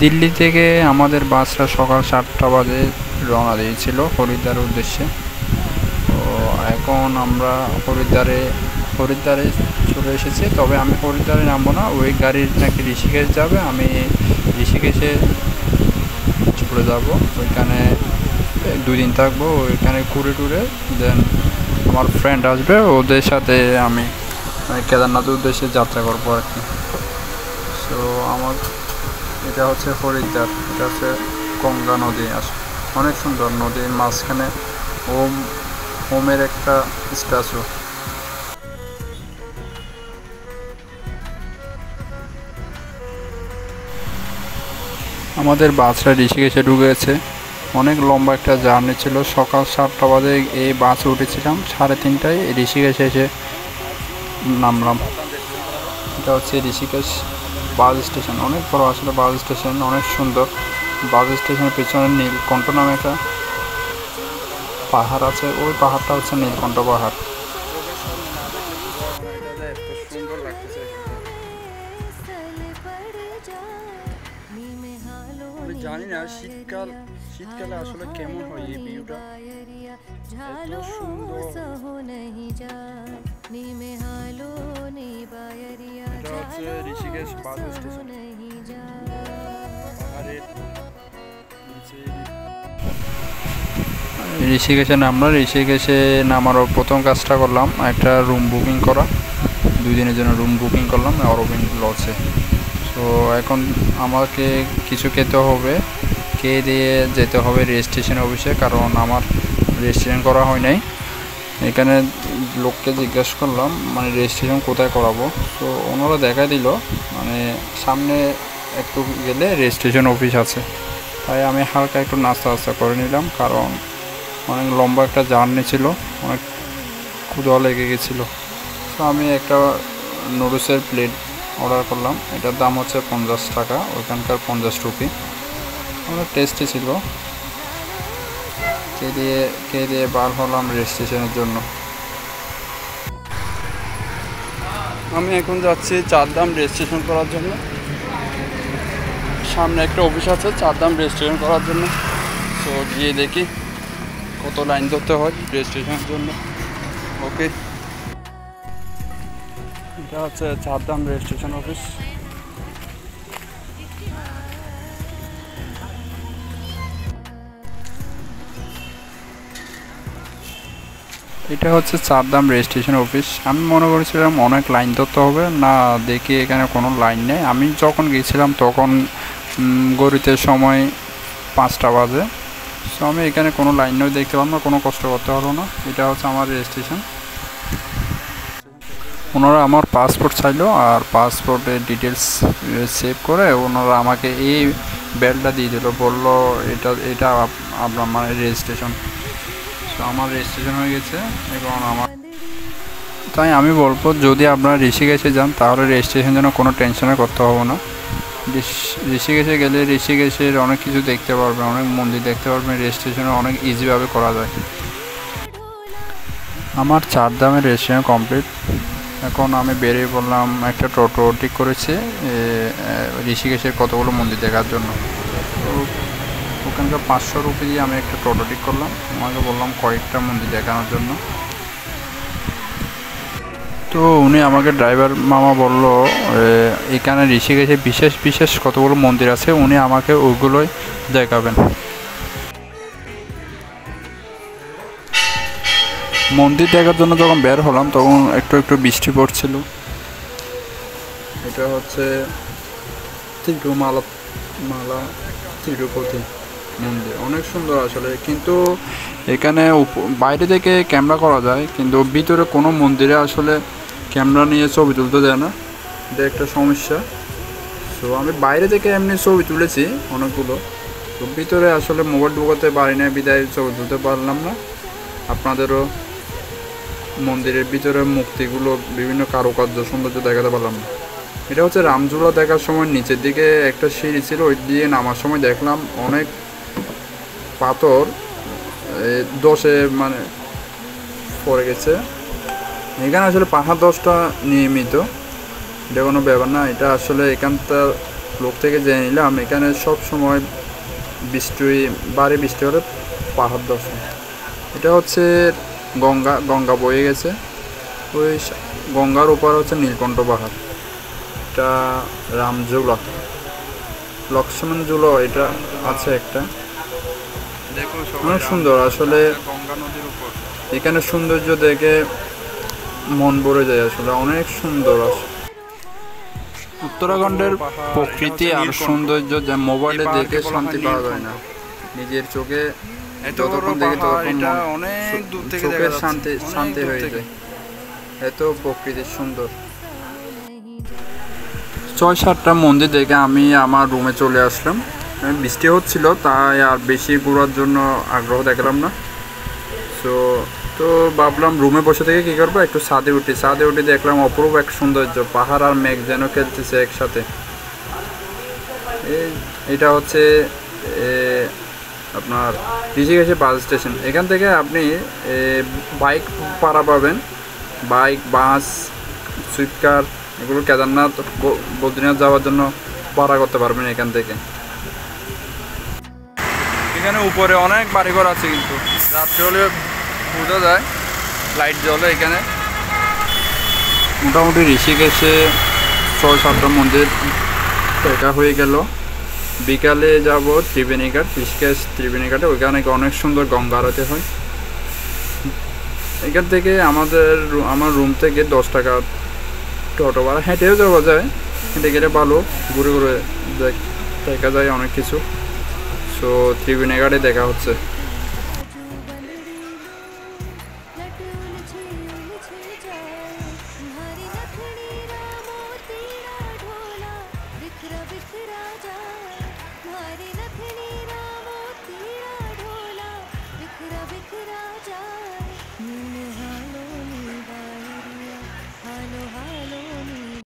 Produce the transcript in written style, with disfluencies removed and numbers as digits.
দিল্লি থেকে আমাদের বাসটা সকাল 7টা বাজে রওনা দিয়েছিল হরিদ্বারের উদ্দেশ্যে। তো এখন আমরা হরিদ্বারে চলে এসেছি। তবে আমি হরিদ্বারে নামবো না, ওই গাড়ির নাকি ঋষিকেশ যাবে, আমি ঋষিকেশে চলে যাব। ওইখানে 2 দিন থাকবো, ওইখানে ঘুরে টুরে দেন আমার ফ্রেন্ড আসবে, ওদের সাথে আমি কেদারনাথের উদ্দেশ্যে যাত্রা করবো আর কি। সো আমার এটা হচ্ছে হরিদ্বার, এটা হচ্ছে গঙ্গা নদী। অনেক সুন্দর নদীর মাঝখানে ওমের একটা স্ট্যাচু। আমাদের বাসটা ঋষিকেশে ঢুকেছে। অনেক লম্বা একটা জার্নি ছিল। সকাল 7টা বাজে এই বাসে উঠেছিলাম, 3:30টায় ঋষিকেশে এসে নামলাম। এটা হচ্ছে ঋষিকেশ বাস স্টেশন, অনেক বড় আসলে বাস স্টেশন, অনেক সুন্দর। বাস স্টেশনের পিছনে নীলকণ্ঠ নামে একটা পাহাড় আছে, ওই পাহাড়টা হচ্ছে নীলকণ্ঠ পাহাড়। আমি জানি না শীতকালে আসলে কেমন হয় এই ভিউটা, এত সুন্দর। এটা হচ্ছে ঋষিকেশ বাস স্টেশন, পাহাড়ের নিচে। ঋষিকেশে নামার প্রথম কাজটা করলাম একটা রুম বুকিং করা। 2 দিনের জন্য রুম বুকিং করলাম অরবিন্দ লজে। তো এখন আমাকে কিছু খেতে হবে, খেয়ে দিয়ে যেতে হবে রেজিস্ট্রেশন অফিসে, কারণ আমার রেজিস্ট্রেশন করা হয় নাই। এখানে লোককে জিজ্ঞাসা করলাম মানে রেজিস্ট্রেশন কোথায় করাবো। তো ওনারা দেখা দিল মানে সামনে একটু গেলে রেজিস্ট্রেশন অফিস আছে। তাই আমি হালকা একটু নাস্তা করে নিলাম, কারণ অনেক লম্বা একটা জার্নি ছিল, অনেক ক্ষুধা লেগে গেছিলো। তো আমি একটা নুডলসের প্লেট অর্ডার করলাম, এটার দাম হচ্ছে 50 টাকা, ওইখানকার 50 রুপি। অনেক টেস্টি ছিল। খেয়ে দিয়ে বার হলাম রেজিস্ট্রেশনের জন্য। আমি এখন যাচ্ছি চারধাম রেজিস্ট্রেশন করার জন্য। সামনে একটা অফিস আছে চারধাম রেজিস্ট্রেশন করার জন্য। তো গিয়ে দেখি কত লাইন ধরতে হয় রেজিস্ট্রেশনের জন্য। ওকে, এটা হচ্ছে চারধাম রেজিস্ট্রেশন অফিস। এটা হচ্ছে চারধাম রেজিস্ট্রেশন অফিস। আমি মনে করেছিলাম অনেক লাইন ধরতে হবে, না দেখি এখানে কোনো লাইন নেই। আমি যখন গেছিলাম তখন গড়িতে সময় 5টা বাজে। সো আমি এখানে কোনো লাইনও দেখতে পারলাম না, কোনো কষ্ট করতে হলো না। এটা হচ্ছে আমার রেজিস্ট্রেশন। ওনারা আমার পাসপোর্ট চাইলো, আর পাসপোর্টের ডিটেলস সেভ করে ওনারা আমাকে এই বেলটা দিয়ে দিল, বললো এটা আপনার মানে রেজিস্ট্রেশন। তো আমার রেজিস্ট্রেশন হয়ে গেছে এবং তাই আমি বলবো যদি আপনারা ঋষিকেশে যান তাহলে রেজিস্ট্রেশন যেন কোনো টেনশনে করতে হবে না। ঋষিকেশে গেলে ঋষিকেশের অনেক কিছু দেখতে পারবেন, অনেক মন্দির দেখতে পারবেন, রেজিস্ট্রেশন অনেক ইজিভাবে করা যায়। আমার চারধামের রেজিস্ট্রেশন কমপ্লিট। এখন আমি বেরিয়ে পড়লাম, একটা টোটো ঠিক করেছে ঋষিকেশের কতগুলো মন্দির দেখার জন্য। তো ওখানকার 500 রুপি দিয়ে আমি একটা টোটো ঠিক করলাম, আমাকে বললাম কয়েকটা মন্দির দেখানোর জন্য। তো উনি আমাকে ড্রাইভার মামা বলল এখানে ঋষিকেশে বিশেষ কতগুলো মন্দির আছে, উনি আমাকে ওইগুলোই দেখাবেন। মন্দির দেখার জন্য যখন বের হলাম তখন একটু বৃষ্টি পড়ছিল। এটা হচ্ছে তিরুপতি মন্দির, অনেক সুন্দর আসলে। কিন্তু এখানে বাইরে থেকে ক্যামেরা করা যায়, কিন্তু ভিতরে কোনো মন্দিরে আসলে ক্যামেরা নিয়ে ছবি তুলতে দেয় না, এটা একটা সমস্যা। তো আমি বাইরে থেকে এমনি ছবি তুলেছি অনেকগুলো, তো ভিতরে আসলে মোবাইল ঢোকাতে পারি না, বিদায় ছবি তুলতে পারলাম না। আপনাদেরও মন্দিরের ভিতরে মূর্তিগুলো বিভিন্ন কারুকার্য সৌন্দর্য দেখাতে পারলাম না। এটা হচ্ছে রামঝুলা দেখার সময় নিচের দিকে একটা সিঁড়ি ছিল, ওই দিয়ে নামার সময় দেখলাম অনেক পাথর দশে মানে পড়ে গেছে। এখানে আসলে পাহাড় দশটা নিয়মিত, এটা কোনো ব্যাপার না। এটা আসলে এখানকার লোক থেকে জেনে নিলাম এখানে সব সময় বৃষ্টি হলে পাহাড় দর্শন। এটা হচ্ছে গঙ্গা বয়ে গেছে, ওই গঙ্গার উপর হচ্ছে নীলকণ্ঠ পাহাড়। এটা রামঝুলা, লক্ষ্মণ ঝুলা এটা আছে একটা, অনেক সুন্দর আসলে। গঙ্গা নদীর উপর এখানে সৌন্দর্য দেখে মন ভরে যায়, আসলে অনেক সুন্দর। উত্তরাখণ্ডের প্রকৃতি আর সৌন্দর্য যা মোবাইলে দেখে শান্তি পাওয়া যায় না, নিজের চোখে যতক্ষণ দেখে ততক্ষণ চোখের শান্তি হয়ে যায়। এত প্রকৃতি সুন্দর। 6-7টা মন্দির দেখে আমি আমার রুমে চলে আসলাম। বৃষ্টি হচ্ছিল, তাই আর বেশি ঘোরার জন্য আগ্রহ দেখালাম না। তো ভাবলাম রুমে বসে থেকে কী করবো, একটু ছাদে উঠে দেখলাম অপরূপ এক সৌন্দর্য, পাহাড় আর মেঘ যেন খেলতেছে একসাথে। এটা হচ্ছে আপনার ঋষিকেশের বাস স্টেশন। এখান থেকে আপনি বাইক ভাড়া পাবেন, বাইক, বাস, সুইফট কার, এগুলো কেদারনাথ, বদ্রীনাথ যাওয়ার জন্য ভাড়া করতে পারবেন এখান থেকে। এখানে উপরে অনেক বাড়িঘর আছে, কিন্তু রাত্রে হলে বোঝা যায়, লাইট জ্বলে এখানে। মোটামুটি ঋষিকেশে 6-7টা মন্দির দেখা হয়ে গেল। বিকালে যাব ত্রিবেণীঘাট, ঋষিকেশ ত্রিবেণীঘাটে, ওইখানে অনেক সুন্দর গঙ্গা আরতি হয়। এখান থেকে আমার রুম থেকে 10 টাকা টোটো ভাড়া, হেঁটেও যাওয়া যায়। হেঁটে গেলে ভালো, ঘুরে দেখা যায় অনেক কিছু। সো ত্রিবেণীঘাটে দেখা হচ্ছে।